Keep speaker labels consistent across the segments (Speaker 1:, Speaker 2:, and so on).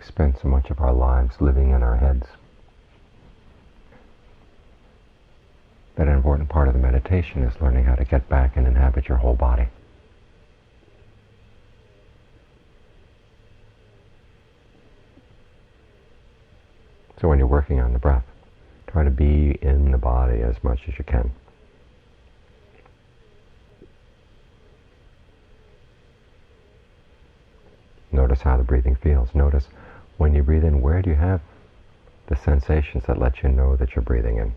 Speaker 1: spend so much of our lives living in our heads that an important part of the meditation is learning how to get back and inhabit your whole body. So when you're working on the breath, try to be in the body as much as you can. Notice how the breathing feels. Notice when you breathe in, where do you have the sensations that let you know that you're breathing in?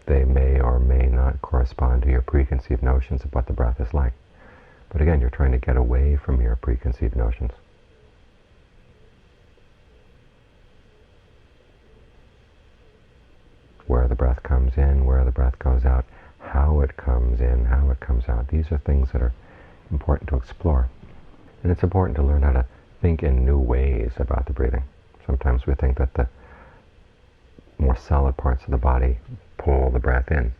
Speaker 1: They may or may not correspond to your preconceived notions of what the breath is like. But again, you're trying to get away from your preconceived notions. Where the breath comes in, where the breath goes out, how it comes in, how it comes out. These are things that are important to explore. And it's important to learn how to think in new ways about the breathing. Sometimes we think that the more solid parts of the body pull the breath in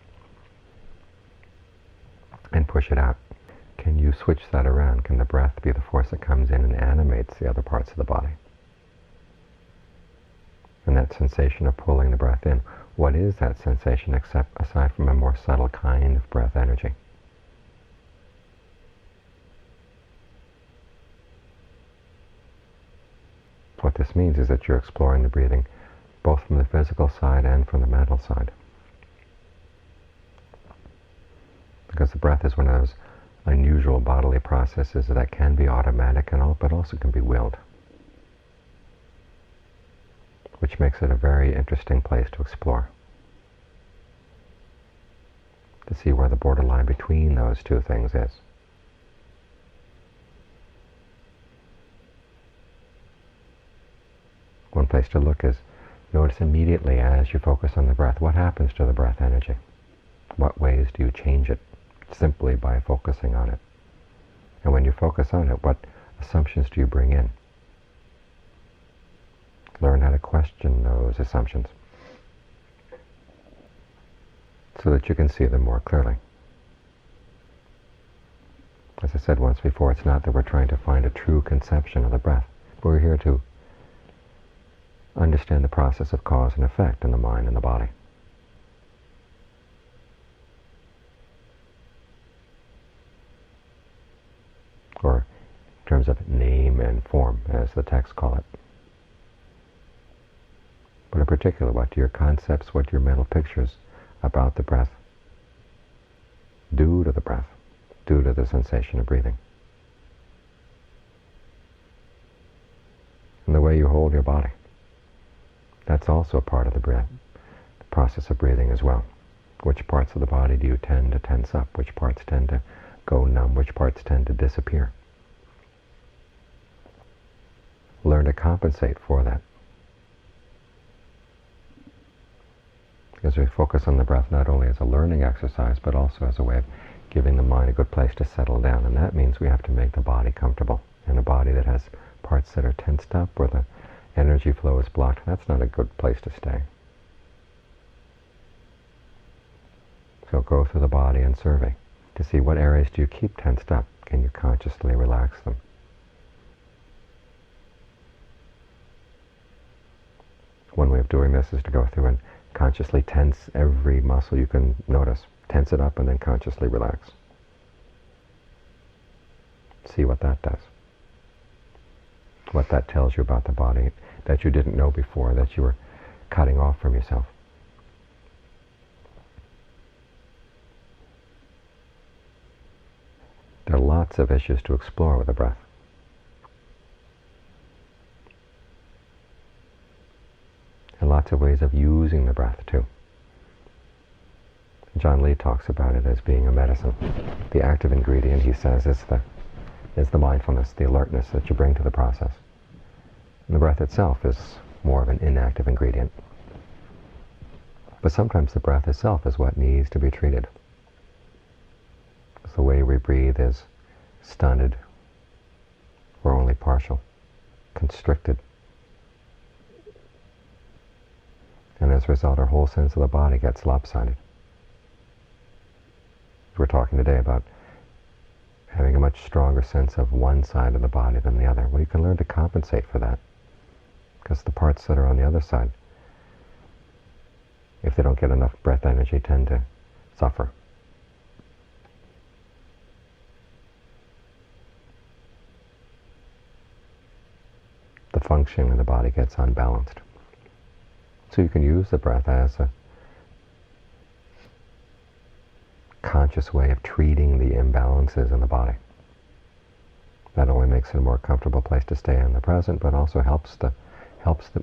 Speaker 1: and push it out. Can you switch that around? Can the breath be the force that comes in and animates the other parts of the body? And that sensation of pulling the breath in, what is that sensation aside from a more subtle kind of breath energy? What this means is that you're exploring the breathing both from the physical side and from the mental side. Because the breath is one of those unusual bodily processes that can be automatic and all, but also can be willed, which makes it a very interesting place to explore, to see where the borderline between those two things is. One place to look is notice immediately as you focus on the breath, what happens to the breath energy? What ways do you change it simply by focusing on it? And when you focus on it, what assumptions do you bring in? Learn how to question those assumptions so that you can see them more clearly. As I said once before, it's not that we're trying to find a true conception of the breath, but we're here to understand the process of cause and effect in the mind and the body. Or in terms of name and form, as the texts call it. But in particular, what do your concepts, what do your mental pictures about the breath do to the breath, do to the sensation of breathing? And the way you hold your body. That's also part of the breath, the process of breathing as well. Which parts of the body do you tend to tense up? Which parts tend to go numb? Which parts tend to disappear? Learn to compensate for that. Because we focus on the breath not only as a learning exercise, but also as a way of giving the mind a good place to settle down. And that means we have to make the body comfortable. And a body that has parts that are tensed up, where the energy flow is blocked, that's not a good place to stay. So go through the body and survey to see what areas do you keep tensed up. Can you consciously relax them? One way of doing this is to go through and consciously tense every muscle you can notice. Tense it up and then consciously relax. See what that does. What that tells you about the body that you didn't know before, that you were cutting off from yourself. There are lots of issues to explore with the breath. And lots of ways of using the breath too. John Lee talks about it as being a medicine. The active ingredient, he says, is the mindfulness, the alertness that you bring to the process. And the breath itself is more of an inactive ingredient. But sometimes the breath itself is what needs to be treated. The way we breathe is stunted or only partial, constricted. And as a result, our whole sense of the body gets lopsided. We're talking today about having a much stronger sense of one side of the body than the other. Well, you can learn to compensate for that, because the parts that are on the other side, if they don't get enough breath energy, tend to suffer. The function of the body gets unbalanced. So you can use the breath as a conscious way of treating the imbalances in the body. Not only makes it a more comfortable place to stay in the present, but also helps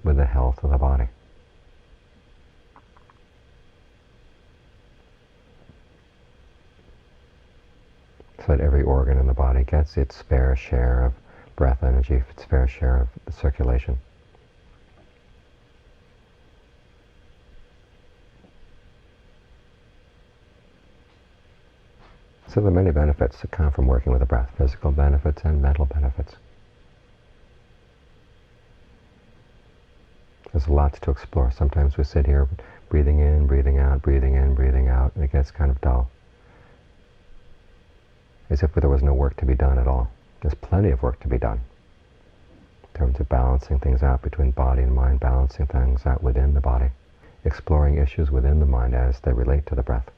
Speaker 1: with the health of the body. So that every organ in the body gets its fair share of breath energy, its fair share of the circulation. So there are many benefits that come from working with the breath, physical benefits and mental benefits. There's lots to explore. Sometimes we sit here breathing in, breathing out, breathing in, breathing out, and it gets kind of dull. As if there was no work to be done at all. There's plenty of work to be done in terms of balancing things out between body and mind, balancing things out within the body, exploring issues within the mind as they relate to the breath,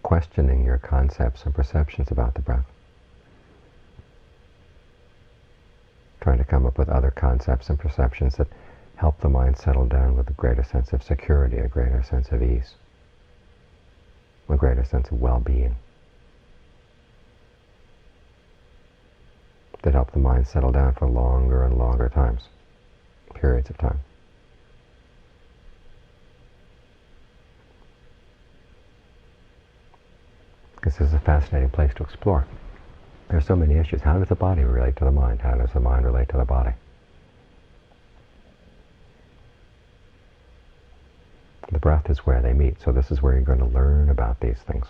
Speaker 1: questioning your concepts and perceptions about the breath, trying to come up with other concepts and perceptions that help the mind settle down with a greater sense of security, a greater sense of ease, a greater sense of well-being, that help the mind settle down for longer and longer periods of time. This is a fascinating place to explore. There are so many issues. How does the body relate to the mind? How does the mind relate to the body? The breath is where they meet, so this is where you're going to learn about these things.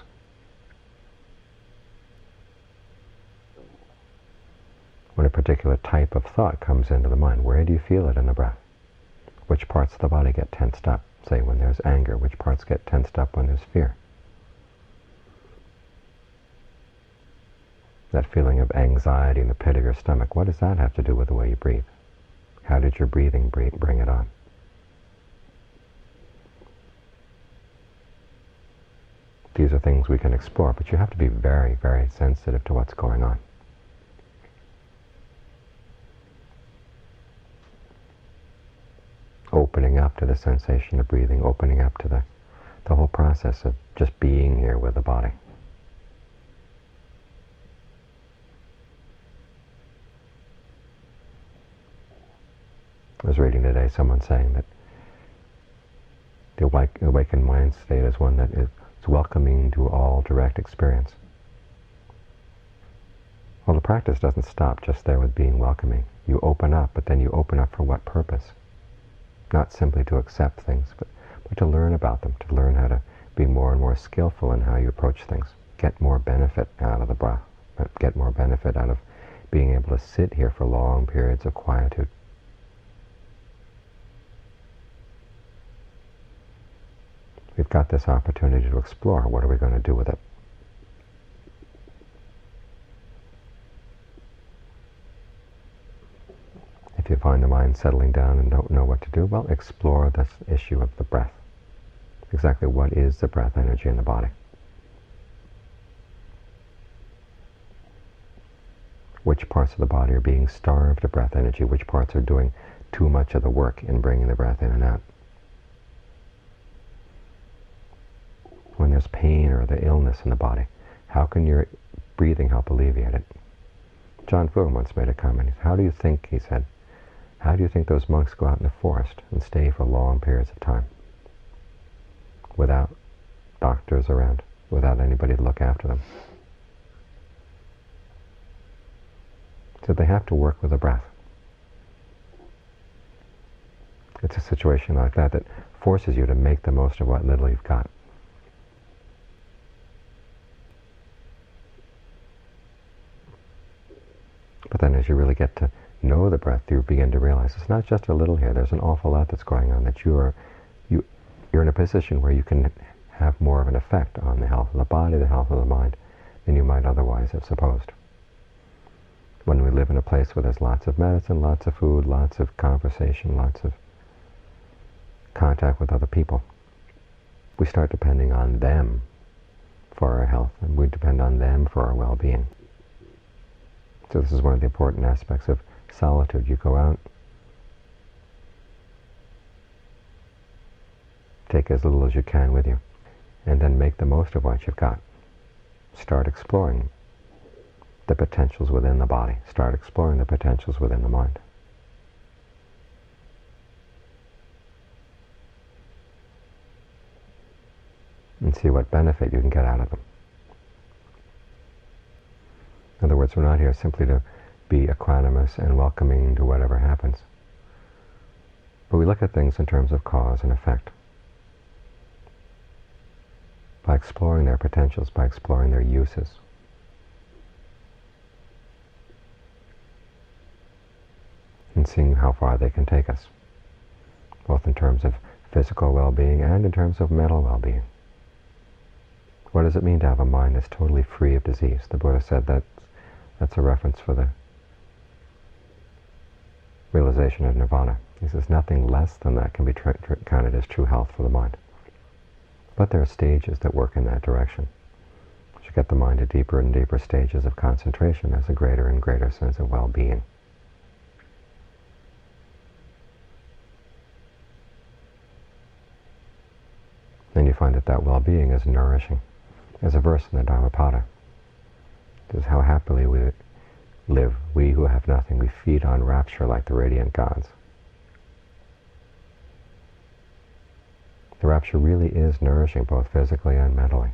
Speaker 1: When a particular type of thought comes into the mind, where do you feel it in the breath? Which parts of the body get tensed up? Say, when there's anger, which parts get tensed up when there's fear? That feeling of anxiety in the pit of your stomach, what does that have to do with the way you breathe? How did your breathing bring it on? These are things we can explore, but you have to be very, very sensitive to what's going on. Opening up to the sensation of breathing, opening up to the whole process of just being here with the body. I was reading today someone saying that the awakened mind state is one that is welcoming to all direct experience. Well, the practice doesn't stop just there with being welcoming. You open up, but then you open up for what purpose? Not simply to accept things, but to learn about them, to learn how to be more and more skillful in how you approach things, get more benefit out of the breath, get more benefit out of being able to sit here for long periods of quietude. We've got this opportunity to explore. What are we going to do with it? If you find the mind settling down and don't know what to do, well, explore this issue of the breath. Exactly what is the breath energy in the body? Which parts of the body are being starved of breath energy? Which parts are doing too much of the work in bringing the breath in and out? When there's pain or the illness in the body, how can your breathing help alleviate it? John Fu once made a comment. How do you think, he said, how do you think those monks go out in the forest and stay for long periods of time without doctors around, without anybody to look after them? So they have to work with the breath. It's a situation like that that forces you to make the most of what little you've got. But then as you really get to know the breath, you begin to realize it's not just a little here. There's an awful lot that's going on, that you're in a position where you can have more of an effect on the health of the body, the health of the mind, than you might otherwise have supposed. When we live in a place where there's lots of medicine, lots of food, lots of conversation, lots of contact with other people, we start depending on them for our health, and we depend on them for our well-being. So this is one of the important aspects of solitude. You go out, take as little as you can with you, and then make the most of what you've got. Start exploring the potentials within the body. Start exploring the potentials within the mind. And see what benefit you can get out of them. In other words, we're not here simply to be equanimous and welcoming to whatever happens. But we look at things in terms of cause and effect. By exploring their potentials, by exploring their uses. And seeing how far they can take us, both in terms of physical well-being and in terms of mental well-being. What does it mean to have a mind that's totally free of disease? The Buddha said that's a reference for the realization of nirvana. He says nothing less than that can be counted as true health for the mind. But there are stages that work in that direction. As you get the mind to deeper and deeper stages of concentration, there's a greater and greater sense of well-being. Then you find that that well-being is nourishing. There's a verse in the Dhammapada. It says, how happily we live, we who have nothing, we feed on rapture like the radiant gods. The rapture really is nourishing, both physically and mentally.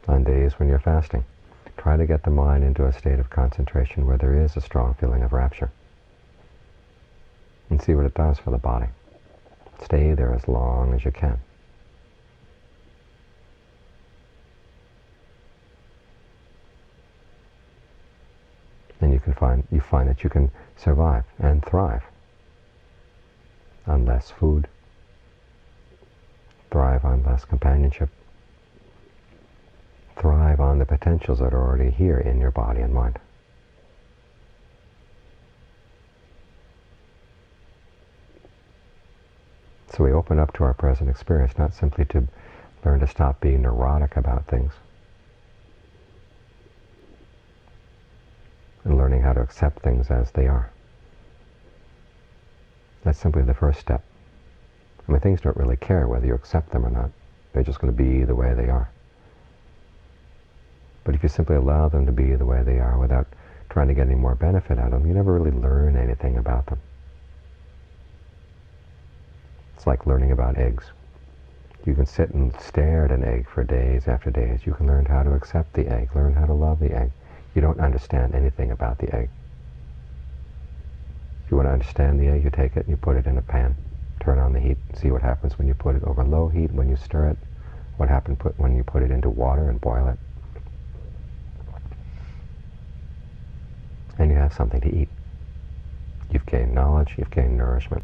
Speaker 1: On days when you're fasting, try to get the mind into a state of concentration where there is a strong feeling of rapture. And see what it does for the body. Stay there as long as you can. And you find that you can survive and thrive on less food, thrive on less companionship, thrive on the potentials that are already here in your body and mind. So we open up to our present experience, not simply to learn to stop being neurotic about things, and learning how to accept things as they are. That's simply the first step. I mean, things don't really care whether you accept them or not. They're just going to be the way they are. But if you simply allow them to be the way they are without trying to get any more benefit out of them, you never really learn anything about them. It's like learning about eggs. You can sit and stare at an egg for days after days. You can learn how to accept the egg, learn how to love the egg. You don't understand anything about the egg. If you want to understand the egg, you take it and you put it in a pan. Turn on the heat, see what happens when you put it over low heat, when you stir it, what happens when you put it into water and boil it. And you have something to eat. You've gained knowledge, you've gained nourishment.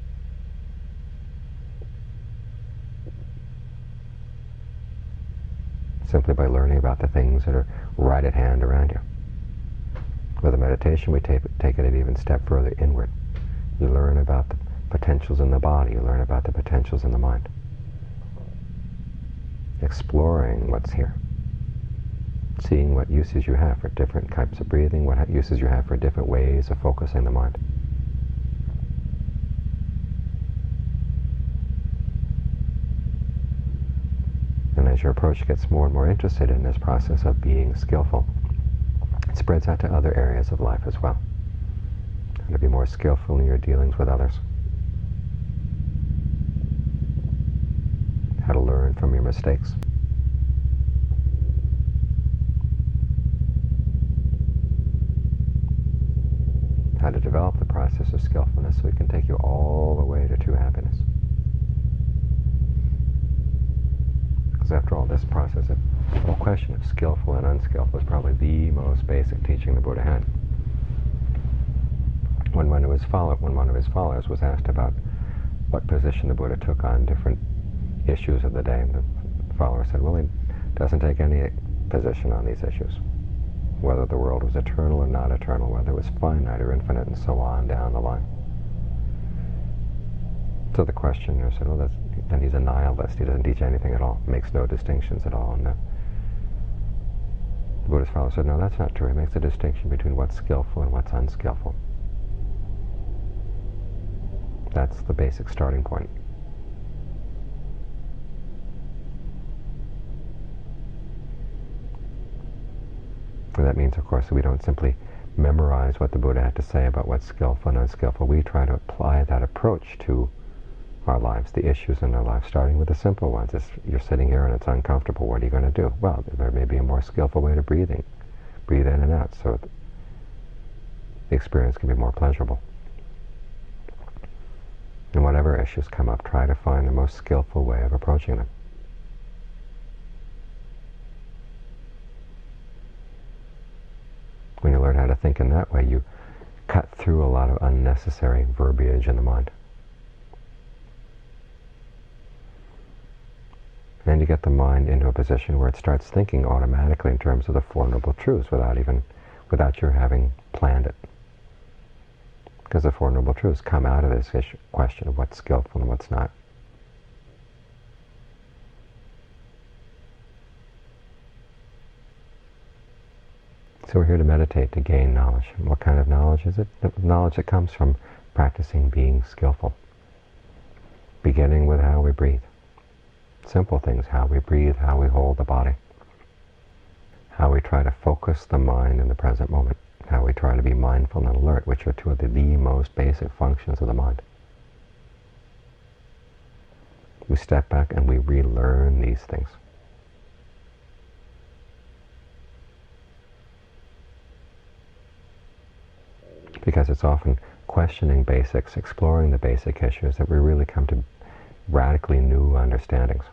Speaker 1: Simply by learning about the things that are right at hand around you. With a meditation, we take it an even step further inward. You learn about the potentials in the body, you learn about the potentials in the mind. Exploring what's here. Seeing what uses you have for different types of breathing, what uses you have for different ways of focusing the mind. And as your approach gets more and more interested in this process of being skillful, it spreads out to other areas of life as well. How to be more skillful in your dealings with others. How to learn from your mistakes. How to develop the process of skillfulness so it can take you all the way to true happiness. Because after all, this process, the whole question of skillful and unskillful is probably the most basic teaching the Buddha had. When one of his followers was asked about what position the Buddha took on different issues of the day, and the follower said, well, he doesn't take any position on these issues. Whether the world was eternal or not eternal, whether it was finite or infinite, and so on down the line. So the questioner said, well, then he's a nihilist. He doesn't teach anything at all, makes no distinctions at all. And the Buddhist follower said, no, that's not true. He makes a distinction between what's skillful and what's unskillful. That's the basic starting point. And that means, of course, that we don't simply memorize what the Buddha had to say about what's skillful and unskillful. We try to apply that approach to our lives, the issues in our lives, starting with the simple ones. You're sitting here and it's uncomfortable. What are you going to do? Well, there may be a more skillful way to breathing. Breathe in and out so the experience can be more pleasurable. And whatever issues come up, try to find the most skillful way of approaching them. When you learn how to think in that way, you cut through a lot of unnecessary verbiage in the mind. And you get the mind into a position where it starts thinking automatically in terms of the Four Noble Truths without your having planned it. Because the Four Noble Truths come out of this question of what's skillful and what's not. So we're here to meditate, to gain knowledge. And what kind of knowledge is it? The knowledge that comes from practicing being skillful. Beginning with how we breathe. Simple things, how we breathe, how we hold the body. How we try to focus the mind in the present moment. How we try to be mindful and alert, which are two of the most basic functions of the mind. We step back and we relearn these things. Because it's often questioning basics, exploring the basic issues that we really come to radically new understandings.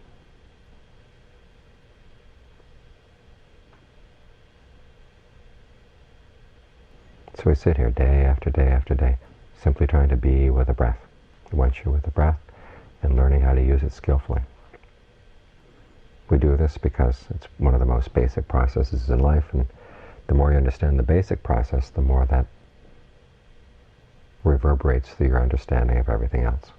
Speaker 1: So we sit here day after day after day, simply trying to be with the breath. Once you're with the breath, and learning how to use it skillfully. We do this because it's one of the most basic processes in life, and the more you understand the basic process, the more that reverberates through your understanding of everything else.